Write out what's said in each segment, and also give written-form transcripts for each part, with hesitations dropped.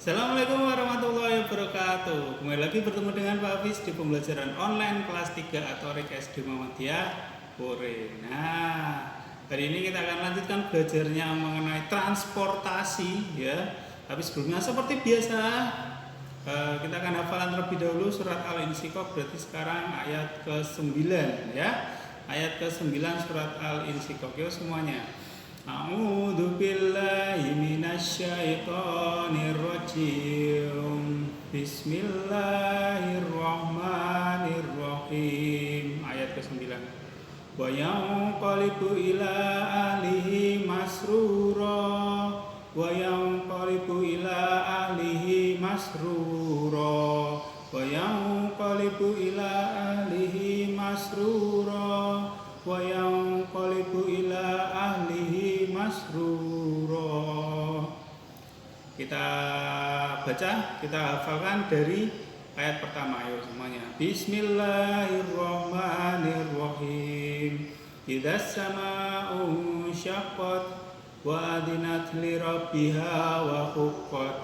Assalamualaikum warahmatullahi wabarakatuh. Kembali lagi bertemu dengan Pak Hafiz di pembelajaran online kelas 3 atau SD Muhammadiyah Pore. Nah, hari ini kita akan lanjutkan belajarnya mengenai transportasi ya. Tapi sebelumnya seperti biasa kita akan hafalan terlebih dahulu surat Al-Insyikok, berarti sekarang ayat ke-9 ya. Ayat ke-9 surat Al-Insyikok ya semuanya. A'udzu billahi minasyaitonir rajim. Bismillahirrahmanirrahim. Ayat ke-9. Wa yanqalibu ila ahlihi masrura. Wa yanqalibu ila ahlihi masrura. Wa yanqalibu ila ahlihi masrura. Wa yanqalibu ila ahlihi masrura. Kita baca, kita hafalkan dari ayat pertama ayo semuanya. Bismillahirrahmanirrahim. Idzas samaa'u syaqqat wa adinat li rabbiha wa huqqat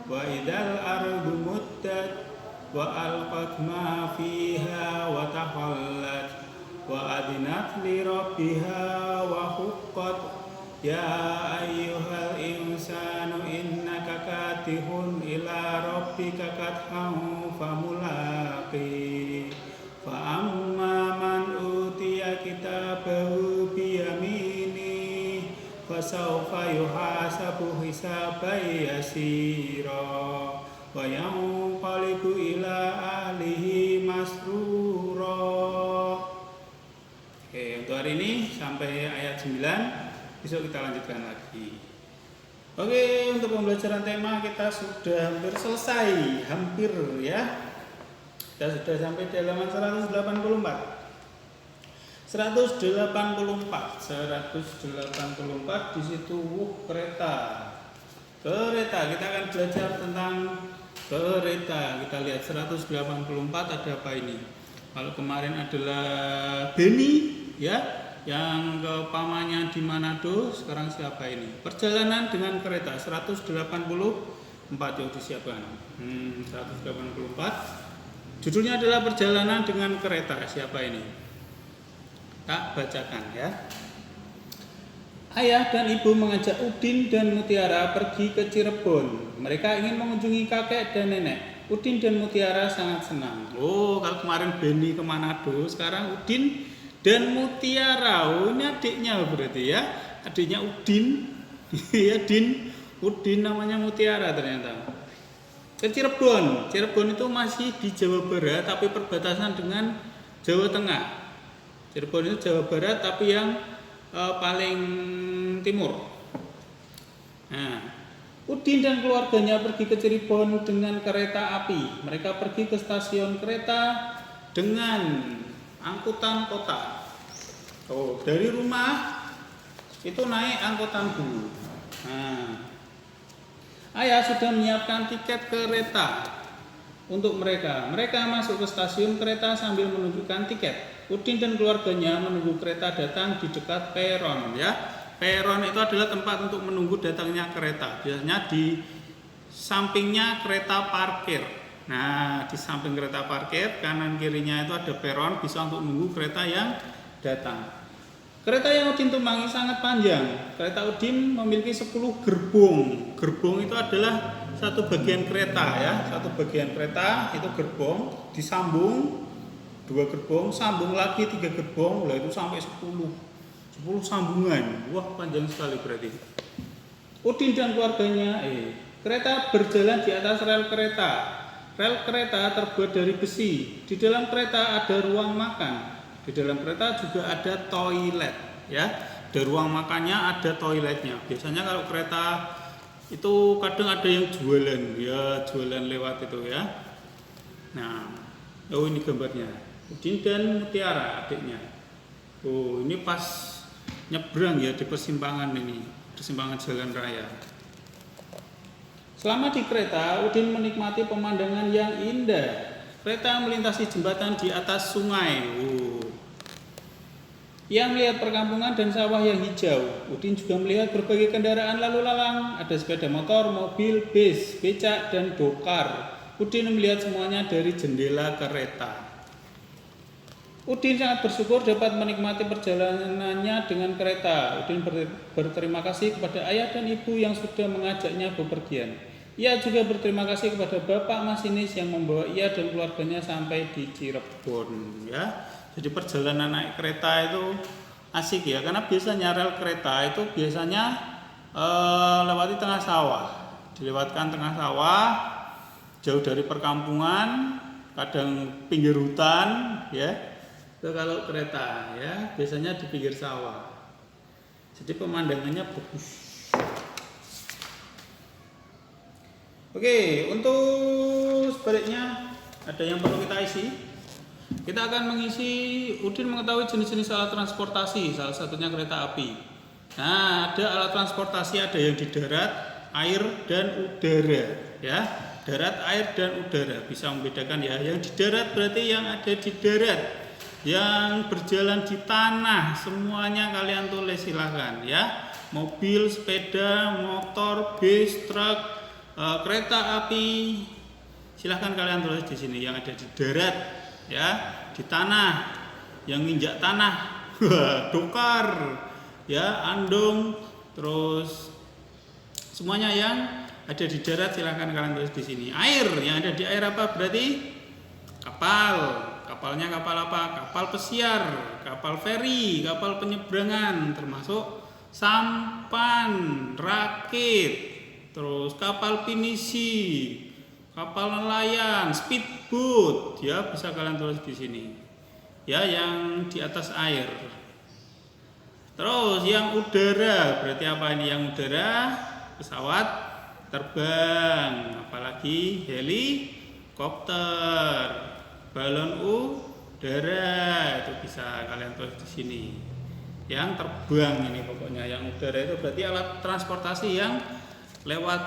wa idzal ardu muddat wa alqat ma fiha wa takhallat wa adinat li rabbiha wa huqqat ya ayyuhal insanu innaka katihun ila rabbika kathan famulaqi fa amma man utiya kitabahu biyamini fasawfa yuhasabu hisaban yasira wa yanqalibu ila ahlihi masrura. Oke, untuk hari ini sampai ayat 9, besok kita lanjutkan lagi. Oke, untuk pembelajaran tema kita sudah hampir selesai, hampir ya. Kita sudah sampai di halaman 184. 184 di situ kereta. Kereta, kita akan belajar tentang kereta. Kita lihat 184 ada apa ini? Kalau kemarin adalah Beni ya, yang ke pamannya di Manado, sekarang siapa ini? Perjalanan dengan kereta 184 yuk disiapkan. 184. Judulnya adalah perjalanan dengan kereta. Siapa ini? Tak bacakan ya. Ayah dan ibu mengajak Udin dan Mutiara pergi ke Cirebon. Mereka ingin mengunjungi kakek dan nenek. Udin dan Mutiara sangat senang. Oh, kalau kemarin Beni ke Manado, sekarang Udin dan Mutiara. Oh, ini adiknya berarti ya. Adiknya Udin. Ya, Udin namanya Mutiara ternyata. Ke Cirebon. Cirebon itu masih di Jawa Barat tapi perbatasan dengan Jawa Tengah. Cirebon itu Jawa Barat tapi yang paling timur. Nah, Udin dan keluarganya pergi ke Cirebon dengan kereta api. Mereka pergi ke stasiun kereta dengan angkutan kota. Oh, dari rumah itu naik angkutan dulu. Nah, ayah sudah menyiapkan tiket kereta untuk mereka. Mereka masuk ke stasiun kereta sambil menunjukkan tiket. Udin dan keluarganya menunggu kereta datang di dekat peron ya. Peron itu adalah tempat untuk menunggu datangnya kereta. Biasanya di sampingnya kereta parkir. Nah, di samping kereta parkir, kanan kirinya itu ada peron, bisa untuk menunggu kereta yang datang. Kereta yang Udin tumpangi sangat panjang. Kereta Udin memiliki 10 gerbong. Gerbong itu adalah satu bagian kereta ya. Satu bagian kereta itu gerbong, disambung 2 gerbong, sambung lagi 3 gerbong, lah itu sampai 10 sambungan. Wah, panjang sekali berarti. Udin dan keluarganya kereta berjalan di atas rel kereta. Rel kereta terbuat dari besi. Di dalam kereta ada ruang makan. Di dalam kereta juga ada toilet ya. Di ruang makannya ada toiletnya. Biasanya kalau kereta itu kadang ada yang jualan ya, jualan lewat itu ya. Nah, oh ini gambarnya. Udin dan Mutiara adiknya. Oh, ini pas nyebrang ya di persimpangan ini, persimpangan jalan raya. Selama di kereta, Udin menikmati pemandangan yang indah. Kereta melintasi jembatan di atas sungai. Ia melihat perkampungan dan sawah yang hijau. Udin juga melihat berbagai kendaraan lalu lalang. Ada sepeda motor, mobil, bis, becak, dan dokar. Udin melihat semuanya dari jendela kereta. Udin sangat bersyukur dapat menikmati perjalanannya dengan kereta. Udin berterima kasih kepada ayah dan ibu yang sudah mengajaknya bepergian. Ia juga berterima kasih kepada bapak masinis yang membawa ia dan keluarganya sampai di Cirebon. Ya. Jadi perjalanan naik kereta itu asik ya, karena biasanya rel kereta itu biasanya lewati tengah sawah, dilewatkan tengah sawah, jauh dari perkampungan, kadang pinggir hutan, ya. Itu kalau kereta ya, biasanya di pinggir sawah. Jadi pemandangannya bagus. Oke, untuk sebaliknya ada yang perlu kita isi. Kita akan mengisi. Udin mengetahui jenis-jenis alat transportasi, salah satunya kereta api. Nah, ada alat transportasi, ada yang di darat, air, dan udara. Ya, darat, air, dan udara. Bisa membedakan ya. Yang di darat berarti yang ada di darat. Yang berjalan di tanah, semuanya kalian tulis silahkan ya. Mobil, sepeda, motor, bis, truk, kereta api. Silahkan kalian tulis di sini yang ada di darat. Ya, di tanah, yang nginjak tanah, dokar, ya, andong, terus semuanya yang ada di darat silahkan kalian tulis di sini. Air, yang ada di air apa berarti? Kapal, kapalnya kapal apa? Kapal pesiar, kapal feri, kapal penyeberangan, termasuk sampan, rakit, terus kapal pinisi, kapal nelayan, speedboat, ya bisa kalian tulis di sini. Ya, yang di atas air. Terus yang udara, berarti apa ini yang udara? Pesawat terbang, apalagi helikopter, balon udara, itu bisa kalian tulis di sini. Yang terbang ini pokoknya, yang udara itu berarti alat transportasi yang lewat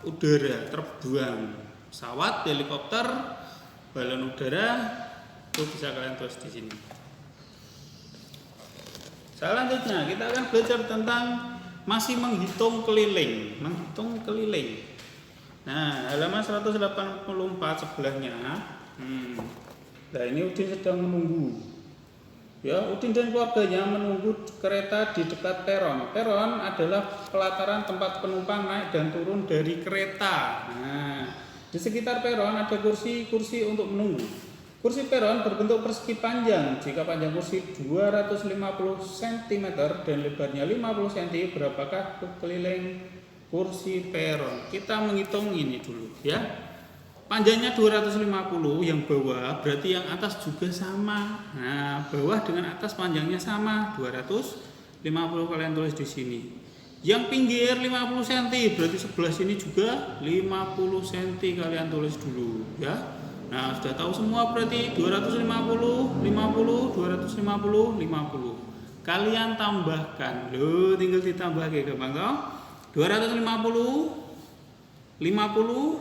udara, terbang. Pesawat, helikopter, balon udara, itu bisa kalian tulis di sini. Selanjutnya kita akan belajar tentang masih menghitung keliling, Nah, halaman 184 sebelahnya. Nah, ini Udin sedang menunggu. Ya, Udin dan keluarganya menunggu kereta di dekat peron. Peron adalah pelataran tempat penumpang naik dan turun dari kereta. Nah, di sekitar peron ada kursi-kursi untuk menunggu. Kursi peron berbentuk persegi panjang. Jika panjang kursi 250 cm dan lebarnya 50 cm, berapakah keliling kursi peron? Kita menghitung ini dulu ya. Panjangnya 250, yang bawah berarti yang atas juga sama. Nah, bawah dengan atas panjangnya sama, 250 kalian tulis di sini. Yang pinggir 50 cm, berarti sebelah sini juga 50 cm kalian tulis dulu ya. Nah, sudah tahu semua berarti 250, 50, 250, 50. Kalian tambahkan. Loh, tinggal ditambah kayak gampang toh. 250, 50, 250,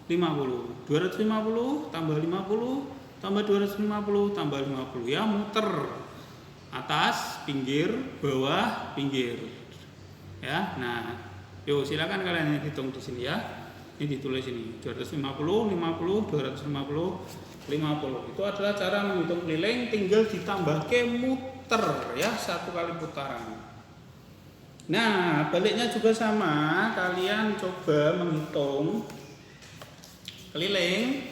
50. 250 tambah 50 tambah 250 tambah 50 ya, muter. Atas, pinggir, bawah, pinggir. Ya, nah, yuk silakan kalian hitung di sini ya. Ini ditulis ini 250, 50, 250, 50. Itu adalah cara menghitung keliling, tinggal ditambah ke muter ya, satu kali putaran. Nah, baliknya juga sama, kalian coba menghitung keliling.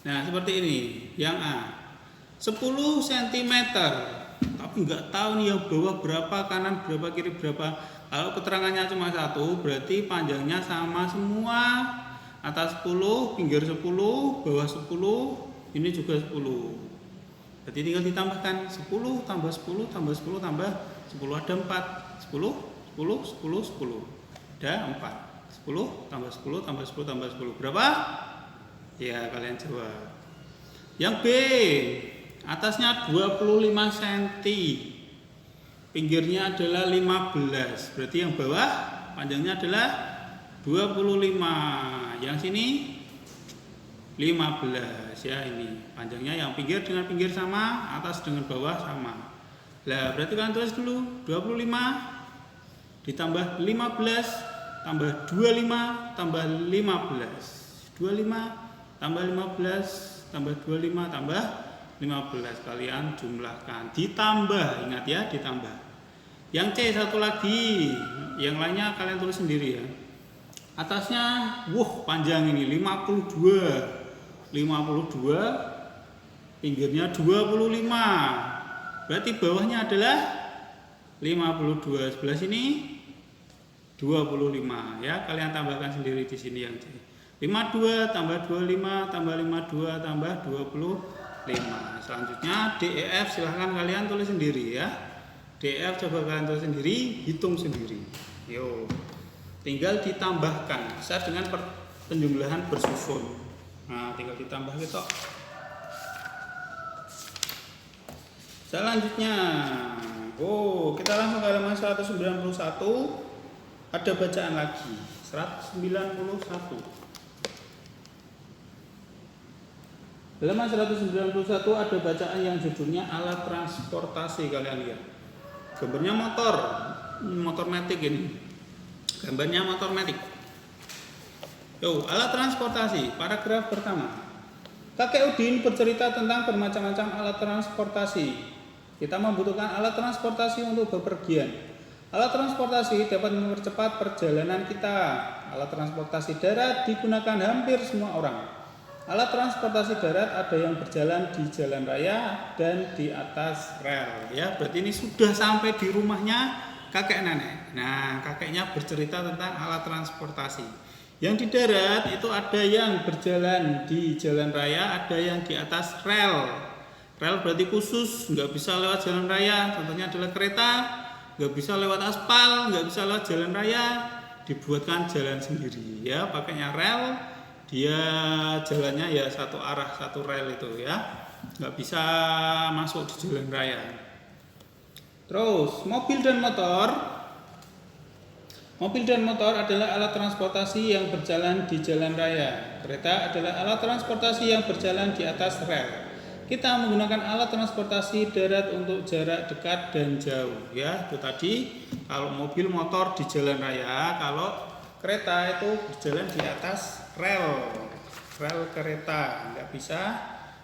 Nah, seperti ini, yang A 10 cm. Tapi nggak tahu nih yang bawah berapa, kanan berapa, kiri berapa. Kalau keterangannya cuma satu, berarti panjangnya sama semua. Atas 10, pinggir 10, bawah 10, ini juga 10. Berarti tinggal ditambahkan 10 tambah 10 tambah 10 tambah 10, ada 4. 10, 10, 10, 10. Ada 4. 10 tambah 10 tambah 10 tambah 10. Berapa? Ya, kalian jawab. Yang B, atasnya 25 cm, pinggirnya adalah 15, berarti yang bawah panjangnya adalah 25. Yang sini 15 ya, ini panjangnya yang pinggir dengan pinggir sama, atas dengan bawah sama. Lah berarti kalian tulis dulu 25 ditambah 15 tambah 25 tambah 15. 25 tambah 15 tambah 25 tambah 15, kalian jumlahkan, ditambah, ingat ya, ditambah. Yang C satu lagi, yang lainnya kalian tulis sendiri ya. Atasnya panjang ini 52, pinggirnya 25, berarti bawahnya adalah 52, sebelah sini 25 ya, kalian tambahkan sendiri di sini yang C. 52 tambah 25 tambah 52 tambah 25. Selanjutnya DEF silahkan kalian tulis sendiri ya. DEF coba kalian tulis sendiri, hitung sendiri. Yo, tinggal ditambahkan, bisa dengan penjumlahan bersusun. Nah, tinggal ditambah gitu. Selanjutnya, kita langsung ke halaman 191. Ada bacaan lagi, 191. Halaman 191 ada bacaan yang judulnya alat transportasi. Kalian lihat gambarnya motor matic ini, gambarnya motor matic. Alat transportasi, paragraf pertama. Kakek Udin bercerita tentang bermacam-macam alat transportasi. Kita membutuhkan alat transportasi untuk bepergian. Alat transportasi dapat mempercepat perjalanan kita. Alat transportasi darat digunakan hampir semua orang. Alat transportasi darat ada yang berjalan di jalan raya dan di atas rel. Ya, berarti ini sudah sampai di rumahnya kakek nenek. Nah, kakeknya bercerita tentang alat transportasi. Yang di darat itu ada yang berjalan di jalan raya, ada yang di atas rel. Rel berarti khusus, nggak bisa lewat jalan raya. Contohnya adalah kereta, nggak bisa lewat aspal, nggak bisa lewat jalan raya, dibuatkan jalan sendiri. Ya, pakainya rel, dia jalannya ya satu arah, satu rel itu ya, nggak bisa masuk di jalan raya. Terus mobil dan motor. Mobil dan motor adalah alat transportasi yang berjalan di jalan raya. Kereta adalah alat transportasi yang berjalan di atas rel. Kita menggunakan alat transportasi darat untuk jarak dekat dan jauh. Ya, itu tadi kalau mobil motor di jalan raya, kalau kereta itu berjalan di atas rel kereta, nggak bisa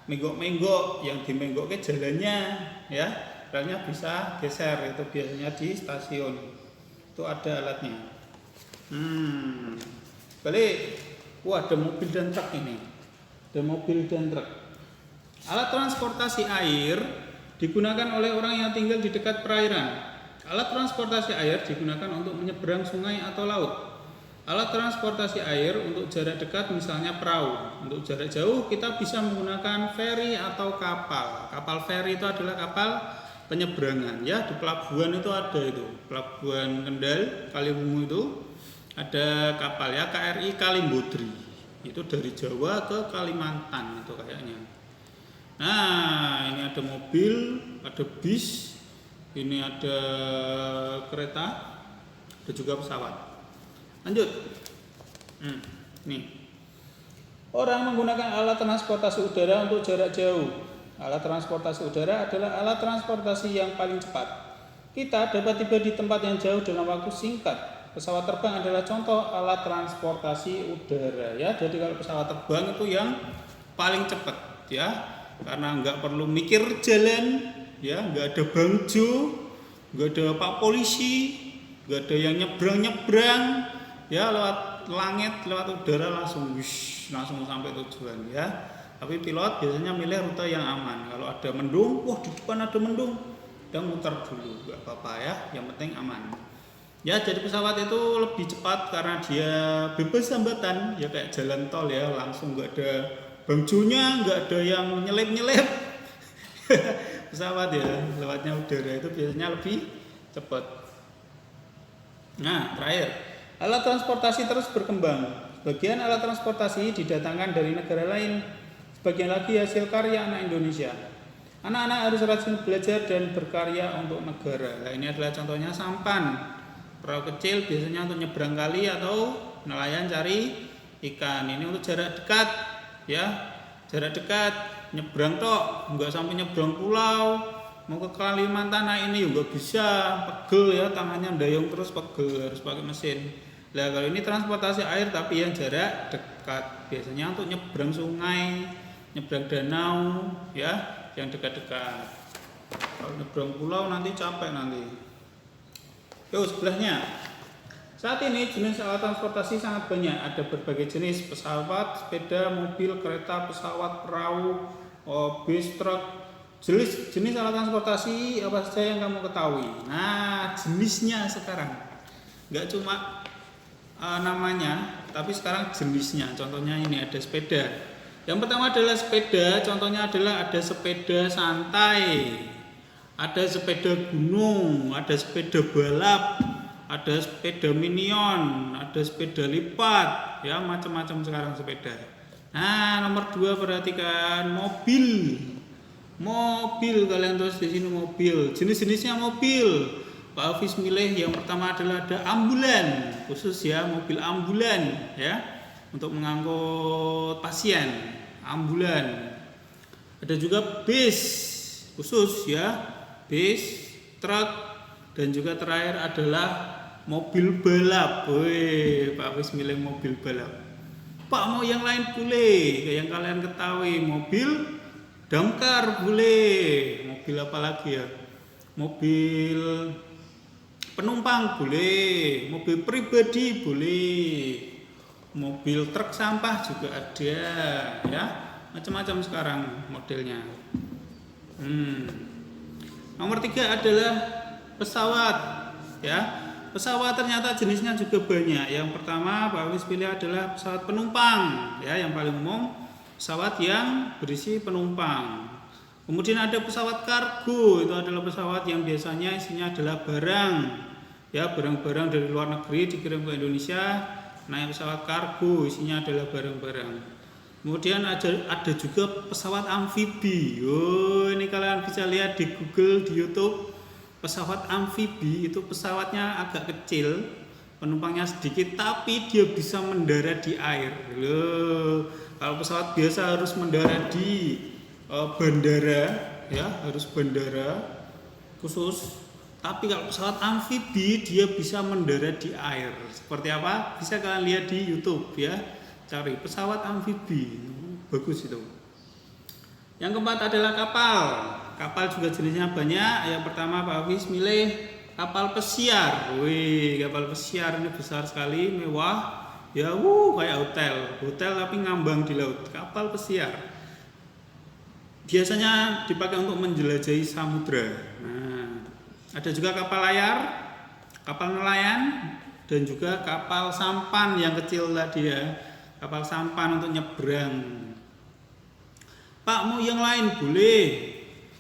menggok-menggok, yang dimenggoknya jalannya, ya, relnya bisa geser, itu biasanya di stasiun. Itu ada alatnya. Balik. Ada mobil dan truk ini. Ada mobil dan truk. Alat transportasi air digunakan oleh orang yang tinggal di dekat perairan. Alat transportasi air digunakan untuk menyeberang sungai atau laut. Alat transportasi air untuk jarak dekat misalnya perahu. Untuk jarak jauh kita bisa menggunakan feri atau kapal. Kapal feri itu adalah kapal penyeberangan ya, di pelabuhan itu ada, itu pelabuhan Kendal Kaliwungu itu ada kapal ya, KRI Kalimbodri, itu dari Jawa ke Kalimantan itu kayaknya. Nah, ini ada mobil, ada bis, ini ada kereta, ada juga pesawat. Lanjut. Nih, orang menggunakan alat transportasi udara untuk jarak jauh. Alat transportasi udara adalah alat transportasi yang paling cepat. Kita dapat tiba di tempat yang jauh dalam waktu singkat. Pesawat terbang adalah contoh alat transportasi udara ya. Jadi kalau pesawat terbang itu yang paling cepat ya, karena nggak perlu mikir jalan ya, nggak ada bangjo, nggak ada pak polisi, nggak ada yang nyebrang ya, lewat langit, lewat udara langsung sampai tujuan ya. Tapi pilot biasanya milih rute yang aman. Kalau ada mendung, di depan ada mendung, kita muter dulu, gak apa-apa ya, yang penting aman. Ya, jadi pesawat itu lebih cepat karena dia bebas hambatan, ya kayak jalan tol ya, langsung gak ada bangjonya, gak ada yang nyelip-nyelip. Pesawat ya, lewatnya udara itu biasanya lebih cepat. Nah, terakhir, alat transportasi terus berkembang. Sebagian alat transportasi didatangkan dari negara lain. Sebagian lagi hasil karya anak Indonesia. Anak-anak harus rajin belajar dan berkarya untuk negara. Nah, ini adalah contohnya sampan. Perahu kecil biasanya untuk nyebrang kali atau nelayan cari ikan. Ini untuk jarak dekat. ya, jarak dekat, nyebrang tok, nggak sampai nyebrang pulau, mau ke Kalimantan ini juga bisa, pegel ya, tangannya dayung terus pegel, harus pakai mesin. Nah kalau ini transportasi air tapi yang jarak dekat, biasanya untuk nyebrang sungai, nyebrang danau, ya, yang dekat-dekat. Kalau nyebrang pulau nanti capek nanti. Yo sebelahnya. Saat ini jenis alat transportasi sangat banyak, ada berbagai jenis pesawat, sepeda, mobil, kereta, pesawat, perahu, bis, truk. Jenis alat transportasi apa saja yang kamu ketahui? Nah, jenisnya sekarang nggak cuma namanya, tapi sekarang jenisnya. Contohnya ini ada sepeda. Yang pertama adalah sepeda, contohnya adalah ada sepeda santai, ada sepeda gunung, ada sepeda balap, ada sepeda minion, ada sepeda lipat, ya macam-macam sekarang sepeda. Nah, nomor 2 perhatikan mobil. Mobil kalian tulis di sini mobil. Jenis-jenisnya mobil. Pak Hafiz milih yang pertama adalah ada ambulan, khusus ya mobil ambulan ya untuk mengangkut pasien. Ambulan. Ada juga bis khusus ya, bis, truk, dan juga terakhir adalah mobil balap. Woi, Pak Hafiz milih mobil balap. Pak mau yang lain boleh, yang kalian ketahui mobil damkar boleh. Mobil apa lagi ya? Mobil penumpang boleh, mobil pribadi boleh, mobil truk sampah juga ada, ya macam-macam sekarang modelnya. Nomor 3 adalah pesawat, ya. Pesawat ternyata jenisnya juga banyak. Yang pertama Pak Hafiz pilih adalah pesawat penumpang, ya yang paling umum pesawat yang berisi penumpang. Kemudian ada pesawat kargo, itu adalah pesawat yang biasanya isinya adalah barang, ya barang-barang dari luar negeri dikirim ke Indonesia, naik pesawat kargo, isinya adalah barang-barang. Kemudian ada juga pesawat amfibi. Oh, ini kalian bisa lihat di Google, di YouTube. Pesawat amfibi itu pesawatnya agak kecil, penumpangnya sedikit, tapi dia bisa mendarat di air. Loh, kalau pesawat biasa harus mendarat di bandara, ya harus bandara khusus. Tapi kalau pesawat amfibi dia bisa mendarat di air. Seperti apa? Bisa kalian lihat di YouTube ya. Cari pesawat amfibi, bagus itu. Yang keempat adalah kapal. Kapal juga jenisnya banyak. Yang pertama Pak Hafiz milih kapal pesiar. Wih, kapal pesiar ini besar sekali, mewah. Ya, kayak hotel tapi ngambang di laut. Kapal pesiar. Biasanya dipakai untuk menjelajahi samudra. Nah, ada juga kapal layar, kapal nelayan, dan juga kapal sampan yang kecil tadi ya. Kapal sampan untuk nyebrang. Pak mau yang lain boleh.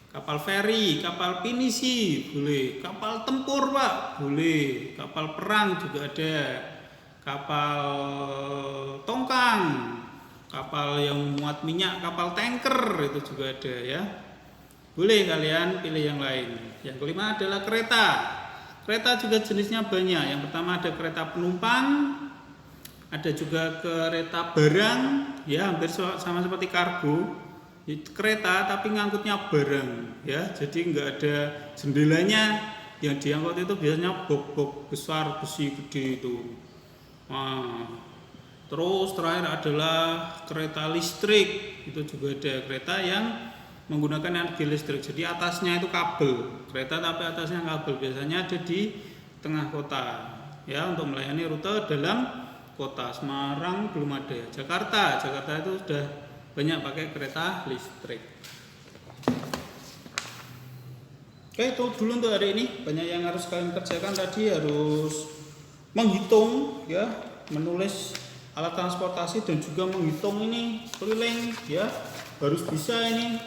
Kapal feri, kapal pinisi boleh, kapal tempur Pak boleh, kapal perang juga ada, kapal tongkang, kapal yang muat minyak, kapal tanker itu juga ada ya. Boleh kalian pilih yang lain. Yang kelima adalah kereta. Kereta juga jenisnya banyak. Yang pertama ada kereta penumpang, ada juga kereta barang, ya hampir sama seperti kargo. Kereta tapi ngangkutnya barang ya, jadi nggak ada jendelanya. Yang diangkut itu biasanya box besar besi gede itu. Nah, terus terakhir adalah kereta listrik, itu juga ada kereta yang menggunakan energi listrik, jadi atasnya itu kabel kereta tapi atasnya kabel, biasanya ada di tengah kota ya untuk melayani rute dalam kota. Semarang belum ada ya. Jakarta itu sudah banyak pakai kereta listrik. Oke, itu dulu untuk hari ini. Banyak yang harus kalian kerjakan tadi, harus menghitung ya, menulis alat transportasi dan juga menghitung ini keliling ya. Harus bisa ini.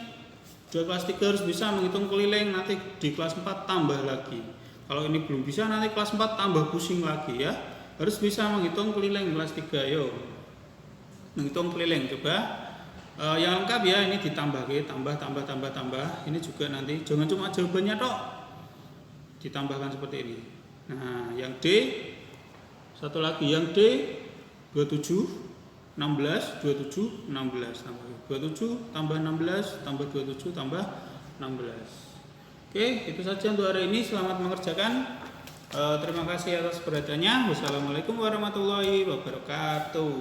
Sudah kelas 3 harus bisa menghitung keliling, nanti di kelas 4 tambah lagi. Kalau ini belum bisa nanti kelas 4 tambah pusing lagi ya. Harus bisa menghitung keliling kelas 3 yuk. Menghitung keliling coba. Yang lengkap ya, ini ditambah tambah. Ini juga nanti jangan cuma jawabannya tok, ditambahkan seperti ini. Nah, yang D satu lagi, yang D 27, 16, 27, 16 tambah 27 tambah 16 tambah 27 tambah 16. Oke, itu saja untuk hari ini. Selamat mengerjakan. Terima kasih atas perhatiannya. Wassalamualaikum warahmatullahi wabarakatuh.